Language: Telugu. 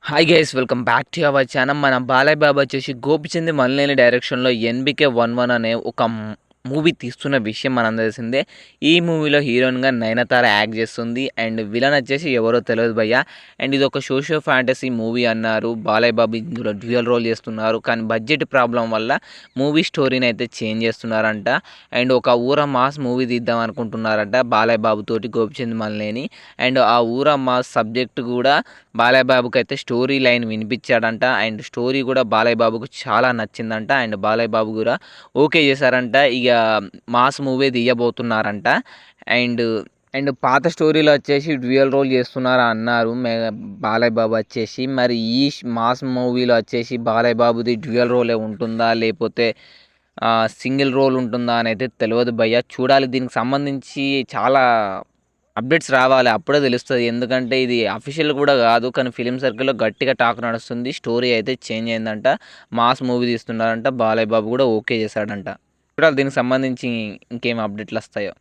Hi guys welcome back to our channel. మన బాలయ్య బాబు వచ్చేసి గోపిచంద్ మలినేని డైరెక్షన్లో ఎన్బికే 11 అనే ఒక మూవీ తీస్తున్న విషయం మనందరికీ తెలిసిందే. ఈ మూవీలో హీరోయిన్గా నయనతార యాక్ట్ చేస్తుంది అండ్ విలన్ వచ్చేసి ఎవరో తెలియదు భయ్య. అండ్ ఇది ఒక సోషియో ఫ్యాంటసీ మూవీ అన్నారు. బాలయ్య బాబు ఇందులో డ్యూయల్ రోల్ చేస్తున్నారు, కానీ బడ్జెట్ ప్రాబ్లం వల్ల మూవీ స్టోరీని అయితే చేంజ్ చేస్తున్నారంట. అండ్ ఒక ఊర మాస్ మూవీ తీద్దాం అనుకుంటున్నారంట బాలయ్య బాబు తోటి గోపిచంద్ మలినేని. అండ్ ఆ ఊర మాస్ సబ్జెక్ట్ కూడా బాలయ్య బాబుకి అయితే స్టోరీ లైన్ వినిపించాడంట. అండ్ స్టోరీ కూడా బాలయ్య బాబుకు చాలా నచ్చిందంట. అండ్ బాలయ్య బాబు కూడా ఓకే చేశారంట. ఇక మాస్ మూవీ తీయబోతున్నారంట. అండ్ అండ్ పాత స్టోరీలో వచ్చేసి డ్యూయల్ రోల్ చేస్తున్నారు అన్నారు బాలయ్య బాబు వచ్చేసి. మరి ఈ మాస్ మూవీలో వచ్చేసి బాలయ్య బాబుది డ్యూయల్ రోలే ఉంటుందా లేకపోతే సింగిల్ రోల్ ఉంటుందా అని అయితే తెలియదు భయ్య. చూడాలి, దీనికి సంబంధించి చాలా అప్డేట్స్ రావాలి, అప్పుడే తెలుస్తుంది. ఎందుకంటే ఇది అఫీషియల్ కూడా కాదు, కానీ ఫిలిం సర్కిల్లో గట్టిగా టాక్ నడుస్తుంది. స్టోరీ అయితే చేంజ్ అయిందంట, మాస్ మూవీ తీస్తున్నారంట. బాలయ్య బాబు కూడా ఓకే చేశాడంట. చూడాలి దీనికి సంబంధించి ఇంకేం అప్డేట్లు వస్తాయో.